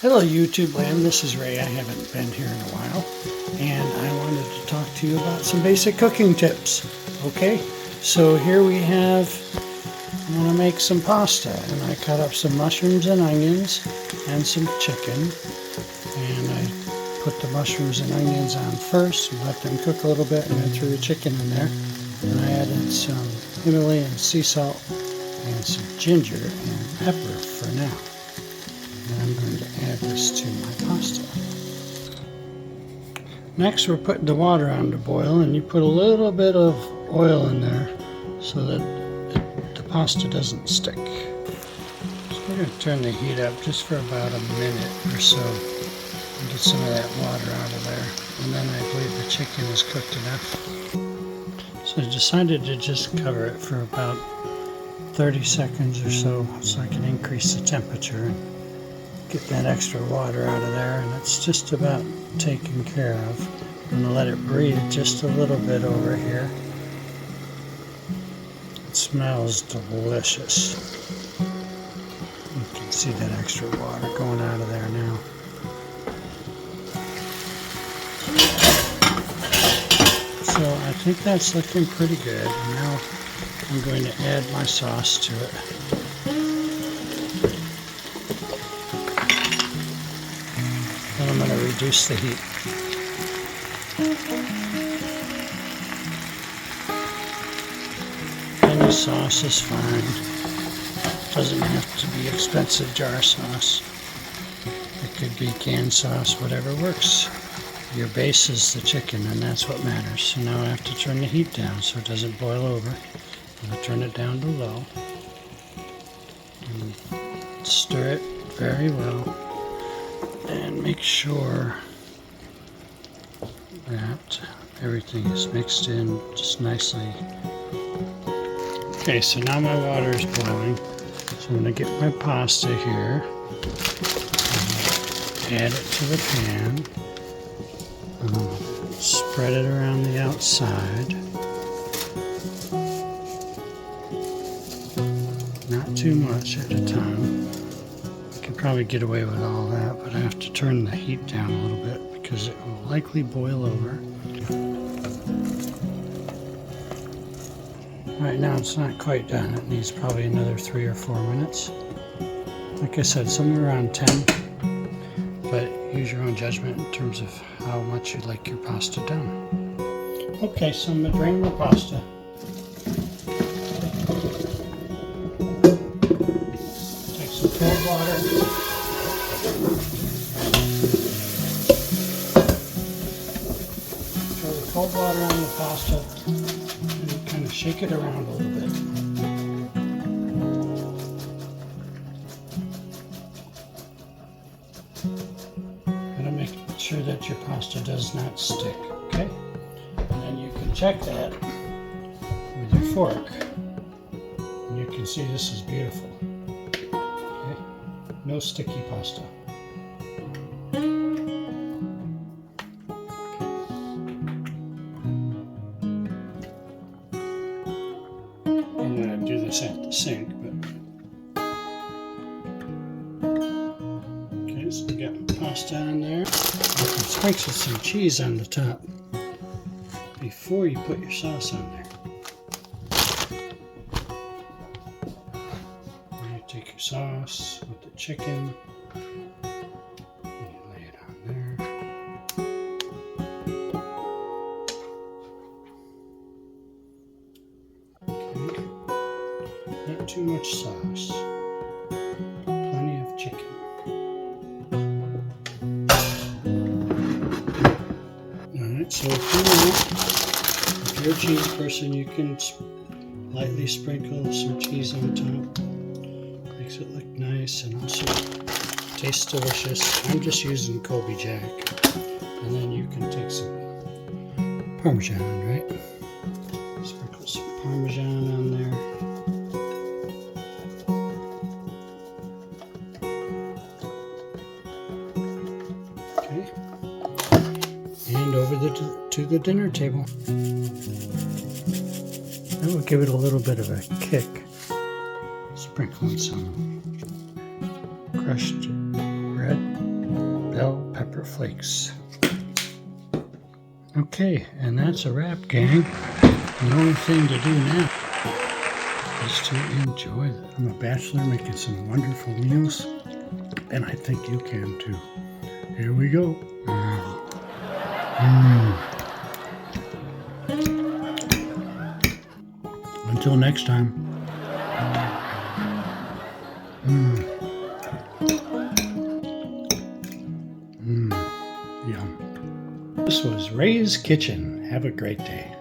Hello YouTube land, this is Ray. I haven't been here in a while and I wanted to talk to you about some basic cooking tips. Okay, so here we have, I'm going to make some pasta and I cut up some mushrooms and onions and some chicken, and I put the mushrooms and onions on first and let them cook a little bit, and then threw the chicken in there, and I added some Himalayan sea salt and some ginger and pepper for now. And I'm going to add this to my pasta. Next we're putting the water on to boil, and you put a little bit of oil in there so that the pasta doesn't stick. So we're going to turn the heat up just for about a minute or so and get some of that water out of there. And then I believe the chicken is cooked enough. So I decided to just cover it for about 30 seconds or so I can increase the temperature and get that extra water out of there, and it's just about taken care of. I'm going to let it breathe just a little bit over here. It smells delicious. You can see that extra water going out of there now. So I think that's looking pretty good. Now I'm going to add my sauce to it. And I'm going to reduce the heat. Any sauce is fine. Doesn't have to be expensive jar sauce. It could be canned sauce, whatever works. Your base is the chicken, and that's what matters. So now I have to turn the heat down so it doesn't boil over. I'm going to turn it down to low. And stir it very well. And make sure that everything is mixed in just nicely. Okay, so now my water is boiling. So I'm going to get my pasta here, add it to the pan, spread it around the outside. Not too much at a time. Probably get away with all that, but I have to turn the heat down a little bit because it will likely boil over. Right now it's not quite done. It needs probably another 3 or 4 minutes. Like I said, somewhere around 10, but use your own judgment in terms of how much you like your pasta done. Okay, so I'm going to drain my pasta. Take some cold water. Cold water on the pasta and kind of shake it around a little bit. Gotta make sure that your pasta does not stick, okay? And then you can check that with your fork. And you can see this is beautiful. Okay? No sticky pasta. I'm going to do this at the sink, but okay, so we got my pasta on there. You can sprinkle some cheese on the top before you put your sauce on there. You take your sauce with the chicken, you lay it on there. Not too much sauce. Plenty of chicken. Alright, so if you're a cheese person, you can lightly sprinkle some cheese on top. Makes it look nice and also tastes delicious. I'm just using Colby Jack. And then you can take some Parmesan, right? Sprinkle some Parmesan on there. And over to the dinner table. That will give it a little bit of a kick. Sprinkling some crushed red bell pepper flakes. Okay, and that's a wrap, gang. The only thing to do now is to enjoy them. I'm a bachelor making some wonderful meals, and I think you can too. Here we go. Until next time. Yum. This was Ray's Kitchen. Have a great day.